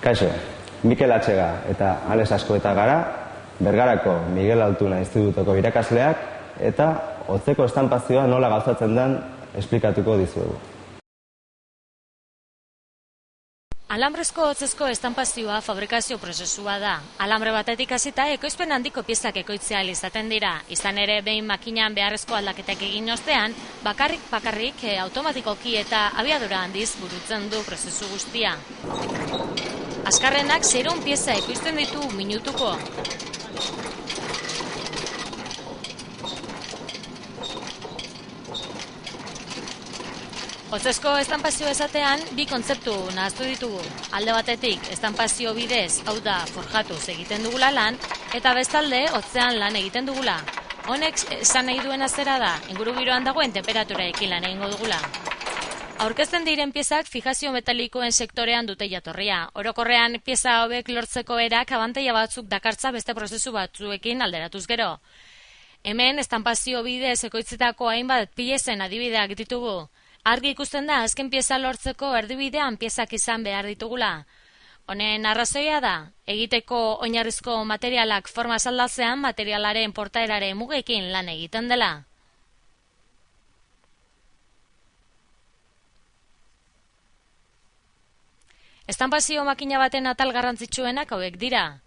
Kaixo, Mikel Atxega eta Alex Askoeta gara, Bergarako Miguel Altuna Institutuko irakasleak eta hotzeko estanpazioa nola gauzatzen den esplikatuko dizuegu. Alambrezko hotzezko estanpazioa fabrikazio prozesua da. Alambre batetik hasita ekoizpen handiko piezak ekoitzea izaten dira. Izan ere, behin makinan beharrezko aldaketak egin ostean, bakarrik automatikoki eta abiadura handiz burutzen du prozesu guztia. Azkarrenak 600 pieza ekoizten ditu minutuko. Hotzezko estanpazio esatean, bi kontzeptu nahaztu ditugu. Alde batetik, estanpazio bidez, hau da, forjatuz egiten dugula lan, eta bestalde, hotzean lan egiten dugula. Honek esan nahi duen zera da, ingurugiroan dagoen temperaturarekin lan egingo dugula. Aurkezten diren piezak fijazio metalikoen sektorean dute jatorria. Orokorrean, pieza hauek lortzeko erak abantaila batzuk dakartza beste prozesu batzuekin alderatuz gero. Hemen, estanpazio bidez ekoitzetako hainbat piezen adibideak ditugu. Argi ikusten da, azken pieza lortzeko erdibidean piezak izan behar ditugula. Honen arrazoia da, egiteko oinarrizko materialak forma aldatzean materialaren portaeraren mugekin lan egiten dela. Estanpazio makina baten atal garrantzitsuenak hauek dira.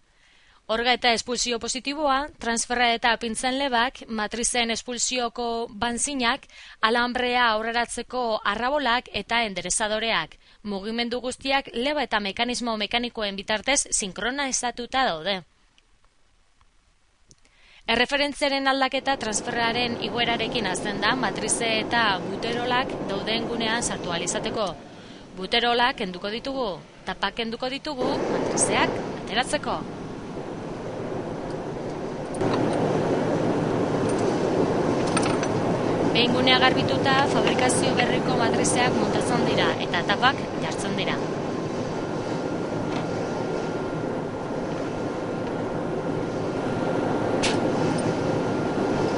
Orga eta espulsio positiboa, transferra eta pintzen lebak, matrizen espulsioko banzinak, alambrea aurreratzeko arrabolak eta enderezadoreak. Mugimendu guztiak leba eta mekanismo mekanikoen bitartez sinkrona esatuta daude. Erreferentziaren aldaketa transferraren igoerarekin hasten da matrize eta buterolak dauden gunean sartu ahal izateko. Buterolak kenduko ditugu, tapak kenduko ditugu, matrizeak ateratzeko. Behin gunea garbituta, fabrikazio berriko matrizeak montatzen dira eta tapak jartzen dira.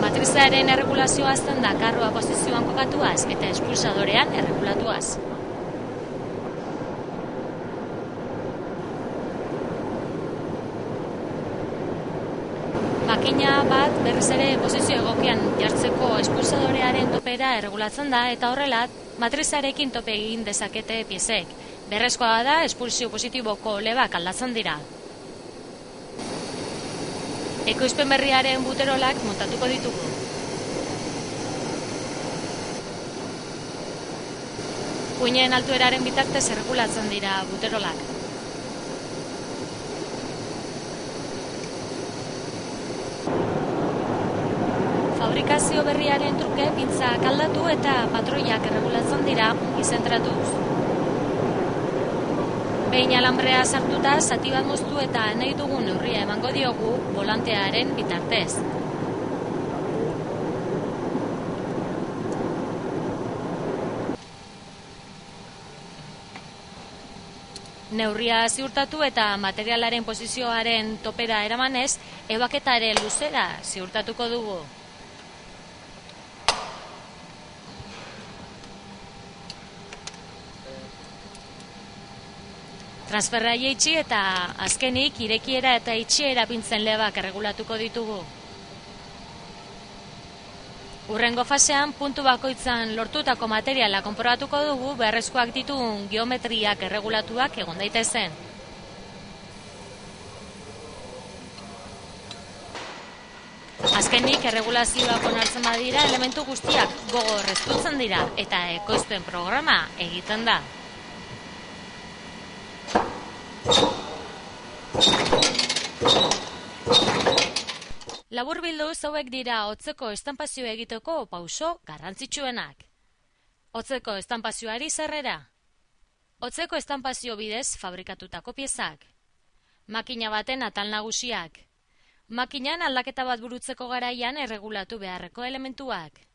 Matrizearen erregulazioa azten da karroa posizioan kokatuaz eta espulsadorean erregulatuaz. Makina bat berriz ere posizio egokian jartzeko espulsadorearen topera erregulatzen da eta horrela matrizarekin tope egin dezakete piezek. Berrezkoa da espulsio positiboko lebak aldatzen dira. Ekoizpen berriaren buterolak montatuko ditugu. Kuinen altueraren bitartez erregulatzen dira buterolak. Fabrikazio berriaren truke pintzak aldatu eta patroiak erregulatzen dira ongi zentratuz. Behin alambrea sartuta, zati bat moztu eta nahi dugun neurria emango diogu volantearen bitartez. Neurria ziurtatu eta materialaren posizioaren topera eramanez, ebaketaren luzera ziurtatuko dugu. Transferra jaitsi eta azkenik irekiera eta itxiera pintzen lebak erregulatuko ditugu. Hurrengo fasean puntu bakoitzan lortutako materiala konprobatuko dugu beharrezkoak dituen geometriak erregulatuak egon daitezen. Azkenik erregulazioak onartzen badira elementu guztiak gogor estutzen dira eta ekoizpen programa egiten da. Laburbilduz hauek dira hotzeko estanpazio egiteko pauso garrantzitsuenak. Hotzeko estanpazioari zerrera. Hotzeko estanpazio bidez fabrikatutako piezak. Makina baten atal nagusiak. Makinan aldaketa bat burutzeko garaian erregulatu beharreko elementuak.